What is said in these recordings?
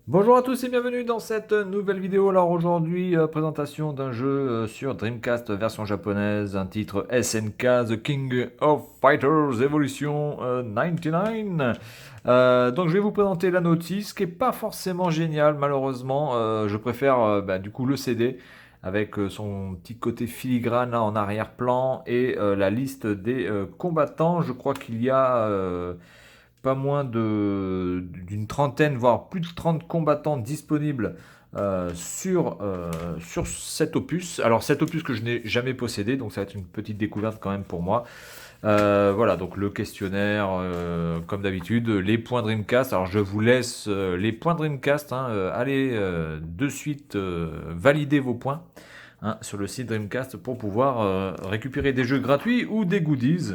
Bonjour à tous et bienvenue dans cette nouvelle vidéo. Alors aujourd'hui, présentation d'un jeu sur Dreamcast version japonaise, un titre SNK The King of Fighters Evolution 99. Donc je vais vous présenter la notice qui est pas forcément géniale malheureusement. Je préfère du coup le CD avec son petit côté filigrane là, en arrière-plan et la liste des combattants. Je crois qu'il y a pas moins d'une trentaine, voire plus de 30 combattants disponibles sur cet opus. Alors cet opus que je n'ai jamais possédé, donc ça va être une petite découverte quand même pour moi. Voilà, donc le questionnaire, comme d'habitude, les points Dreamcast. Alors je vous laisse les points Dreamcast, hein, allez de suite valider vos points, hein, sur le site Dreamcast pour pouvoir récupérer des jeux gratuits ou des goodies.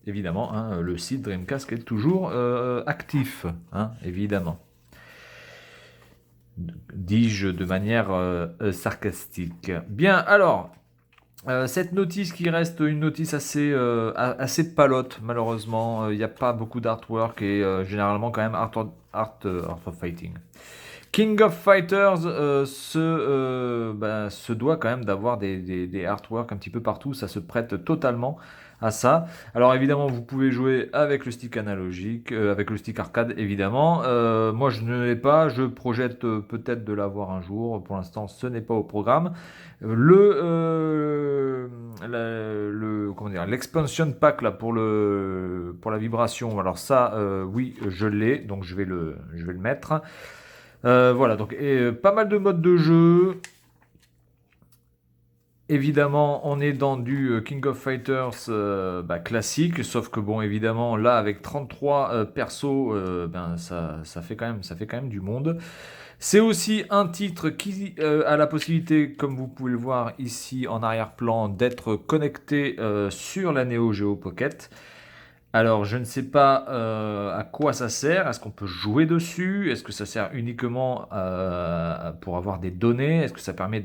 Évidemment, hein, le site Dreamcast est toujours actif, hein, évidemment. Dis-je de manière sarcastique. Bien, alors, cette notice qui reste une notice assez palote, malheureusement. Il n'y a pas beaucoup d'artwork et généralement quand même art of fighting. King of Fighters se doit quand même d'avoir des artworks un petit peu partout, ça se prête totalement à ça. Alors évidemment, vous pouvez jouer avec le stick analogique, avec le stick arcade évidemment. Moi je ne l'ai pas, je projette peut-être de l'avoir un jour. Pour l'instant, ce n'est pas au programme. Comment dire, l'expansion pack là pour la vibration. Alors ça, oui, je l'ai, donc je vais le mettre. Voilà, donc pas mal de modes de jeu. Évidemment, on est dans du King of Fighters classique, sauf que bon, évidemment, là avec 33 persos, ça fait quand même du monde. C'est aussi un titre qui a la possibilité, comme vous pouvez le voir ici en arrière-plan, d'être connecté sur la Neo Geo Pocket. Alors, je ne sais pas à quoi ça sert. Est-ce qu'on peut jouer dessus? Est-ce que ça sert uniquement pour avoir des données? Est-ce que ça permet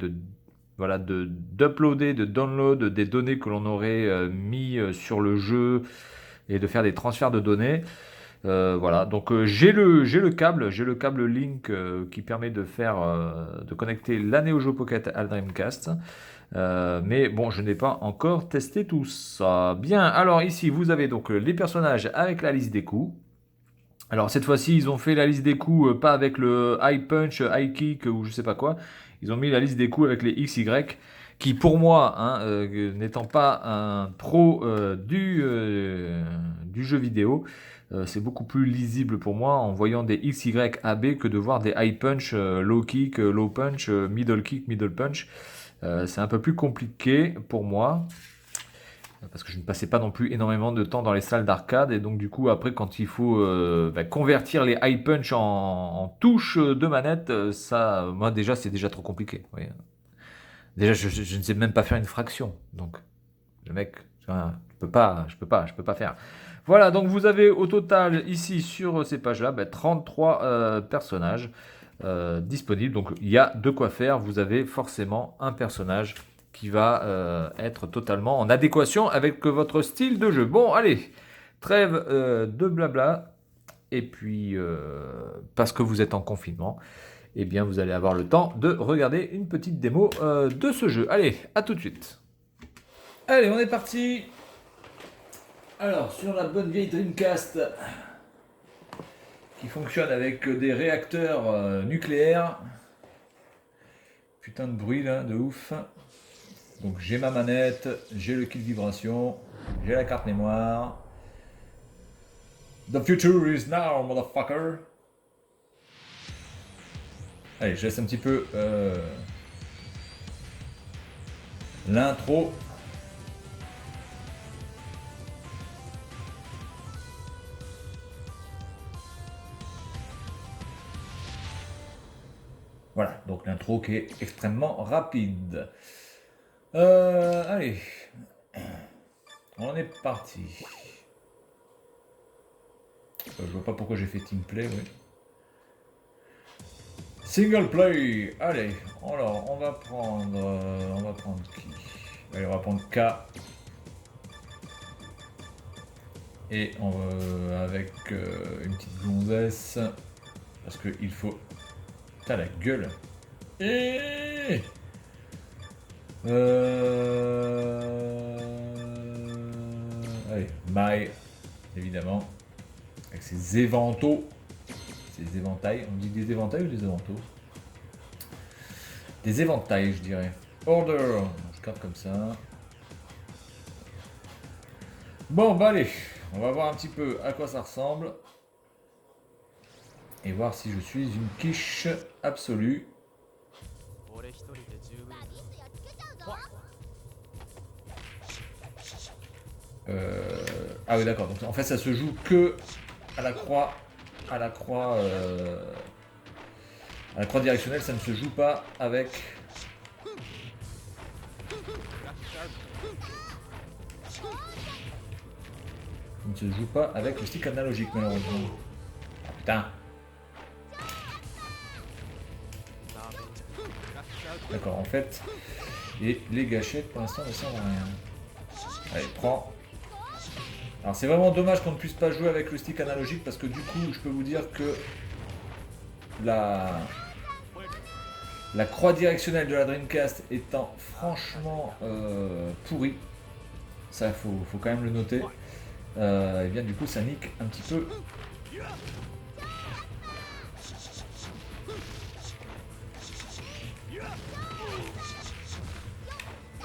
d'uploader, de download des données que l'on aurait mis sur le jeu et de faire des transferts de données? Voilà, donc j'ai le câble Link qui permet de connecter la Neo Geo Pocket à la Dreamcast. Mais bon, je n'ai pas encore testé tout ça. Bien, alors ici, vous avez donc les personnages avec la liste des coups. Alors cette fois-ci, ils ont fait la liste des coups, pas avec le high punch, high kick ou je sais pas quoi. Ils ont mis la liste des coups avec les XY, qui pour moi, hein, n'étant pas un pro du jeu vidéo, c'est beaucoup plus lisible pour moi en voyant des XY AB que de voir des high punch, low kick, low punch, middle kick, middle punch. C'est un peu plus compliqué pour moi parce que je ne passais pas non plus énormément de temps dans les salles d'arcade et donc du coup après quand il faut convertir les high punch en touches de manette, ça, moi déjà c'est déjà trop compliqué. Vous voyez. Déjà je ne sais même pas faire une fraction, donc le mec, je peux pas faire. Voilà, donc vous avez au total ici sur ces pages-là 33 personnages disponibles. Donc il y a de quoi faire. Vous avez forcément un personnage qui va être totalement en adéquation avec votre style de jeu. Bon, allez, trêve de blabla. Et puis, parce que vous êtes en confinement, eh bien, vous allez avoir le temps de regarder une petite démo de ce jeu. Allez, à tout de suite. Allez, on est parti. Alors, sur la bonne vieille Dreamcast qui fonctionne avec des réacteurs nucléaires. Putain de bruit là, de ouf. Donc j'ai ma manette, j'ai le kit vibration, j'ai la carte mémoire. The future is now, motherfucker. Allez, je laisse un petit peu l'intro. Voilà, donc l'intro qui est extrêmement rapide. Allez, on est parti. Je vois pas pourquoi j'ai fait team play, oui. Single play. Allez, alors on va prendre qui? Allez, on va prendre K. Et avec une petite blondesse parce qu'il faut Putain, la gueule. Allez, Mai, évidemment. Avec ses éventaux. Ses éventails. On dit des éventails ou des éventaux? Des éventails, je dirais. Order. Je carte comme ça. Bon, bah allez. On va voir un petit peu à quoi ça ressemble. Et voir si je suis une quiche absolue. Ah oui, d'accord. Donc en fait, ça se joue que à la croix, à la croix directionnelle. Ça ne se joue pas avec. Ça ne se joue pas avec le stick analogique, malheureusement. Ah, putain. D'accord, en fait, et les gâchettes pour l'instant ne servent à rien. Allez, prends. Alors c'est vraiment dommage qu'on ne puisse pas jouer avec le stick analogique parce que du coup, je peux vous dire que la croix directionnelle de la Dreamcast étant franchement pourrie, ça faut quand même le noter, et bien du coup ça nique un petit peu.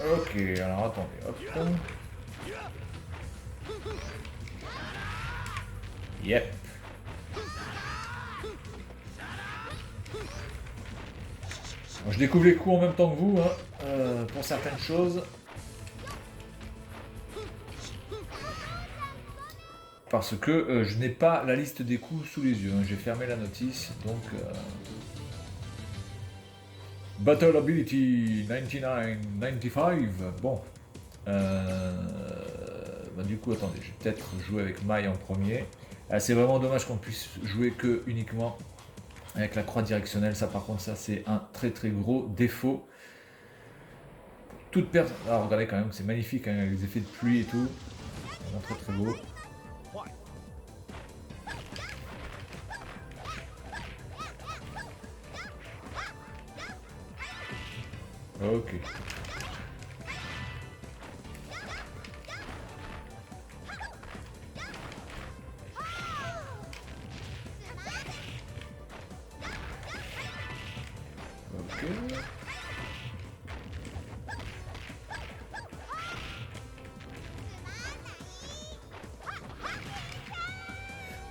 Ok, alors attendez, hop. Yep. Bon, je découvre les coups en même temps que vous, hein, pour certaines choses. Parce que je n'ai pas la liste des coups sous les yeux, hein. J'ai fermé la notice, donc... Battle Ability 99-95. Bon. Bah, du coup, attendez, je vais peut-être jouer avec Mai en premier. C'est vraiment dommage qu'on puisse jouer que uniquement avec la croix directionnelle. Ça, par contre, ça, c'est un très très gros défaut. Toute personne. Alors, regardez quand même, c'est magnifique, hein, les effets de pluie et tout. Vraiment très très beau. Ok. Ok.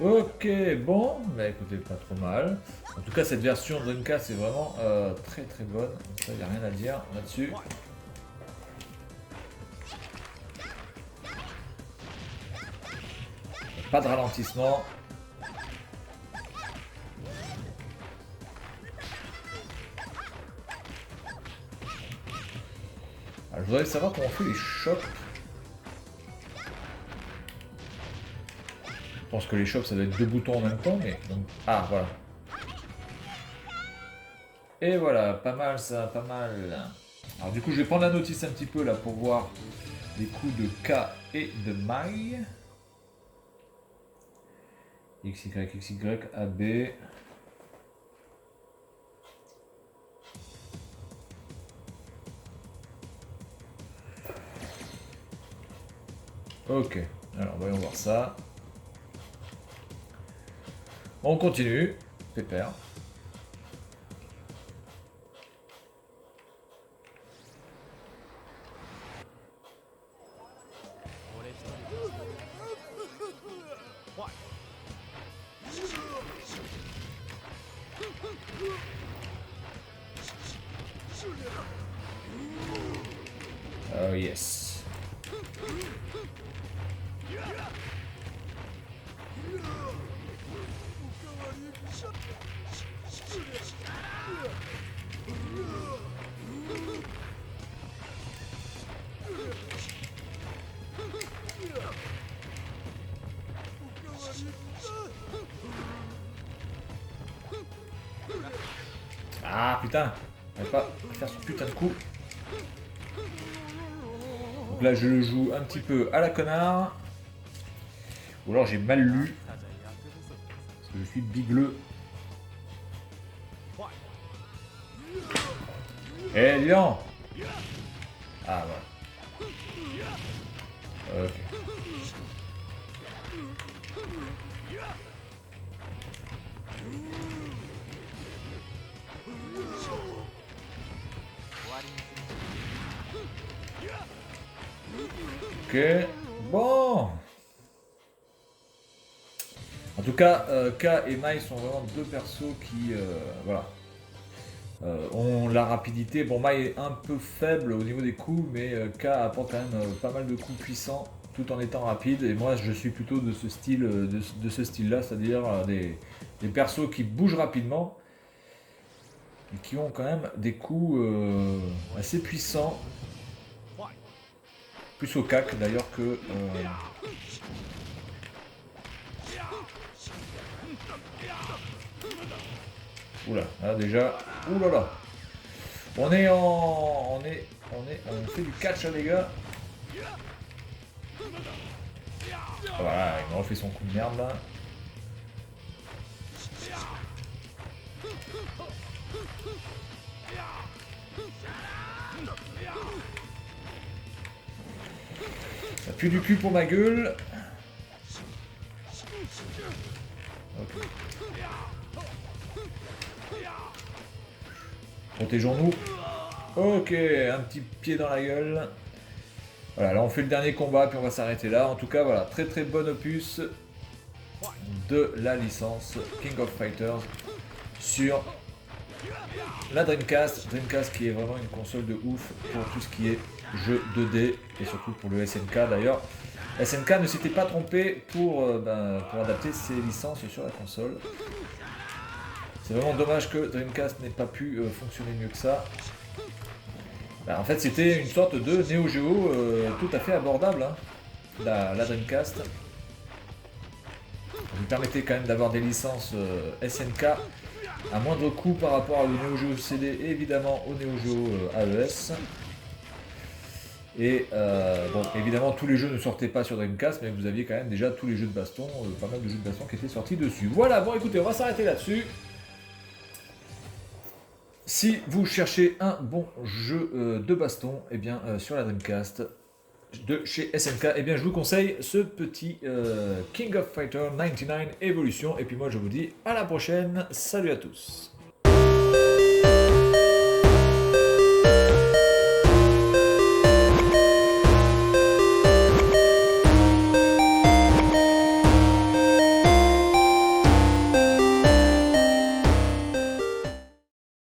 Ok, bon, bah écoutez, pas trop mal. En tout cas, cette version Dreamcast est vraiment très très bonne. Il n'y a rien à dire là-dessus. Pas de ralentissement. Alors, je voudrais savoir comment on fait les chocs. Je pense que les chocs ça doit être deux boutons en même temps, mais donc... Ah, voilà. Et voilà, pas mal ça, pas mal. Alors du coup, je vais prendre la notice un petit peu là pour voir les coups de K et de Mai. XY, XY, AB. Ok, alors voyons voir ça. On continue, pépère. Oh yes. Ah putain, j'arrive pas à faire ce putain de coup. Donc là je le joue un petit peu à la connard. Ou alors j'ai mal lu. Parce que je suis bigleux. Eh, dis donc. Ah, voilà. Ok. Ok. Bon. En tout cas, K et Mai sont vraiment deux persos qui, voilà, ont la rapidité. Bon, Mai est un peu faible au niveau des coups, mais K apporte quand même pas mal de coups puissants tout en étant rapide. Et moi, je suis plutôt de ce style, de ce style-là, c'est-à-dire des persos qui bougent rapidement et qui ont quand même des coups assez puissants. Plus au cac d'ailleurs que. Oula, là déjà. Oulala. On est en. On fait du catch, hein, les gars. Voilà, il m'a refait son coup de merde là. Ça pue du cul pour ma gueule. Okay. Protégeons-nous. Ok, un petit pied dans la gueule. Voilà, là on fait le dernier combat, puis on va s'arrêter là. En tout cas, voilà, très très bon opus de la licence King of Fighters sur la Dreamcast. Dreamcast qui est vraiment une console de ouf pour tout ce qui est jeu 2D et surtout pour le SNK d'ailleurs. SNK ne s'était pas trompé pour adapter ses licences sur la console. C'est vraiment dommage que Dreamcast n'ait pas pu fonctionner mieux que ça. En fait, c'était une sorte de Neo Geo tout à fait abordable, hein, la Dreamcast. Ça vous permettait quand même d'avoir des licences SNK à moindre coût par rapport au Neo Geo CD et évidemment au Neo Geo AES. Et bon, évidemment, tous les jeux ne sortaient pas sur Dreamcast, mais vous aviez quand même déjà tous les jeux de baston, pas mal de jeux de baston qui étaient sortis dessus. Voilà, bon écoutez, on va s'arrêter là-dessus. Si vous cherchez un bon jeu de baston, eh bien sur la Dreamcast de chez SNK, eh bien je vous conseille ce petit King of Fighter 99 Evolution. Et puis moi je vous dis à la prochaine, salut à tous.